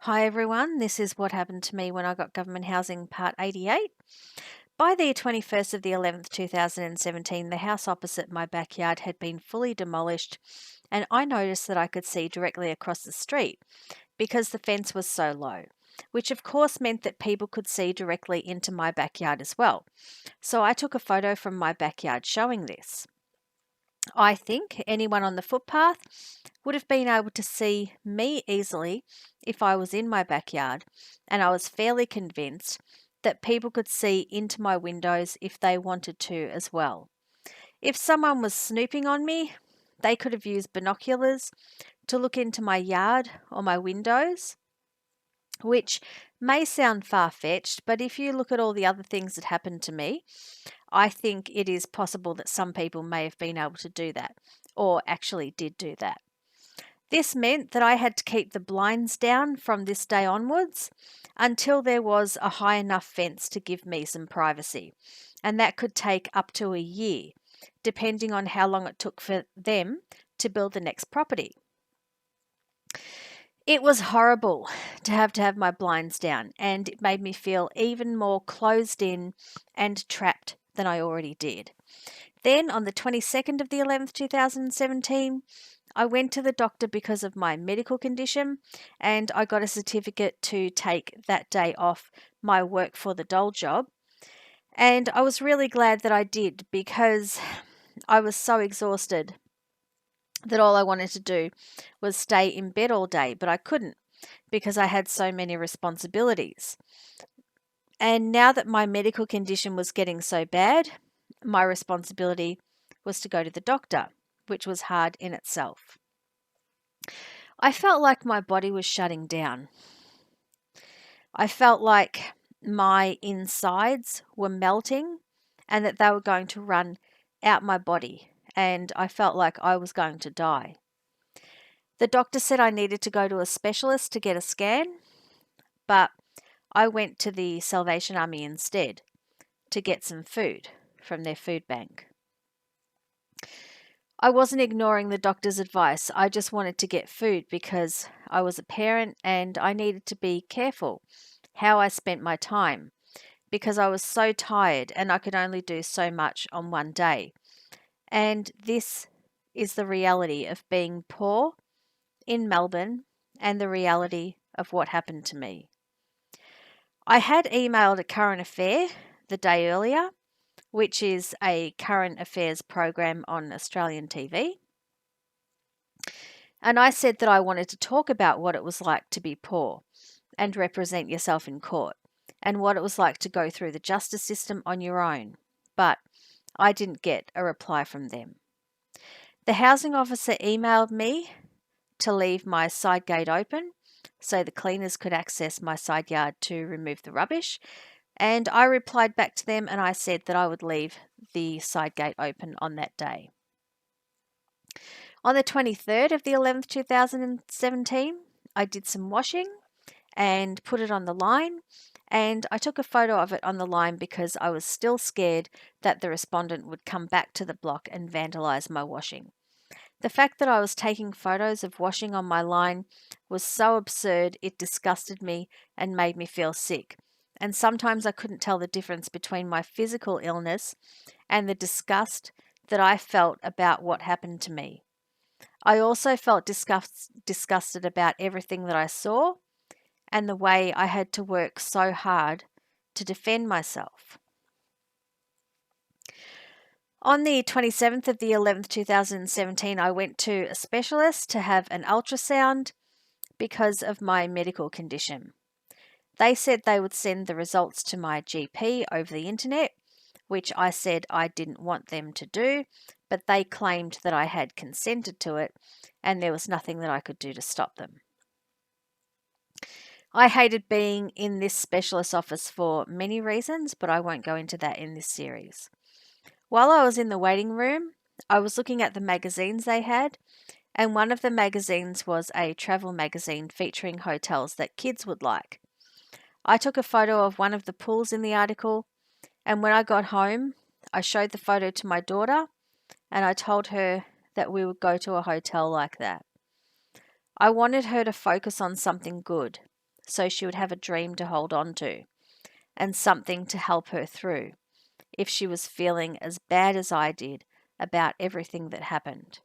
Hi everyone, this is what happened to me when I got government housing part 88. By the 21st of the 11th, 2017, the house opposite my backyard had been fully demolished, and I noticed that I could see directly across the street because the fence was so low, which of course meant that people could see directly into my backyard as well. So I took a photo from my backyard showing this. I think anyone on the footpath would have been able to see me easily if I was in my backyard, and I was fairly convinced that people could see into my windows if they wanted to as well. If someone was snooping on me, they could have used binoculars to look into my yard or my windows, which may sound far fetched, but if you look at all the other things that happened to me, I think it is possible that some people may have been able to do that, or actually did do that. This meant that I had to keep the blinds down from this day onwards until there was a high enough fence to give me some privacy. And that could take up to a year, depending on how long it took for them to build the next property. It was horrible to have my blinds down, and it made me feel even more closed in and trapped than I already did. Then on the 22nd of the 11th, 2017, I went to the doctor because of my medical condition, and I got a certificate to take that day off my work for the dole job. And I was really glad that I did because I was so exhausted that all I wanted to do was stay in bed all day, but I couldn't because I had so many responsibilities. And now that my medical condition was getting so bad, my responsibility was to go to the doctor, which was hard in itself. I felt like my body was shutting down. I felt like my insides were melting and that they were going to run out my body, and I felt like I was going to die. The doctor said I needed to go to a specialist to get a scan, but I went to the Salvation Army instead to get some food from their food bank. I wasn't ignoring the doctor's advice. I just wanted to get food because I was a parent and I needed to be careful how I spent my time because I was so tired and I could only do so much on one day. And this is the reality of being poor in Melbourne and the reality of what happened to me. I had emailed a current affair the day earlier, which is a current affairs program on Australian TV. And I said that I wanted to talk about what it was like to be poor and represent yourself in court, and what it was like to go through the justice system on your own. But I didn't get a reply from them. The housing officer emailed me to leave my side gate open so the cleaners could access my side yard to remove the rubbish. And I replied back to them and I said that I would leave the side gate open on that day. On the 23rd of the 11th, 2017, I did some washing and put it on the line, and I took a photo of it on the line because I was still scared that the respondent would come back to the block and vandalise my washing. The fact that I was taking photos of washing on my line was so absurd it disgusted me and made me feel sick. And sometimes I couldn't tell the difference between my physical illness and the disgust that I felt about what happened to me. I also felt disgusted about everything that I saw and the way I had to work so hard to defend myself. On the 27th of the 11th, 2017, I went to a specialist to have an ultrasound because of my medical condition. They said they would send the results to my GP over the internet, which I said I didn't want them to do, but they claimed that I had consented to it and there was nothing that I could do to stop them. I hated being in this specialist office for many reasons, but I won't go into that in this series. While I was in the waiting room, I was looking at the magazines they had, and one of the magazines was a travel magazine featuring hotels that kids would like. I took a photo of one of the pools in the article, and when I got home, I showed the photo to my daughter, and I told her that we would go to a hotel like that. I wanted her to focus on something good, so she would have a dream to hold on to and something to help her through if she was feeling as bad as I did about everything that happened.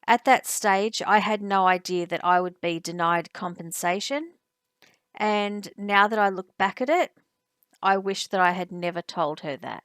At that stage, I had no idea that I would be denied compensation, and now that I look back at it, I wish that I had never told her that.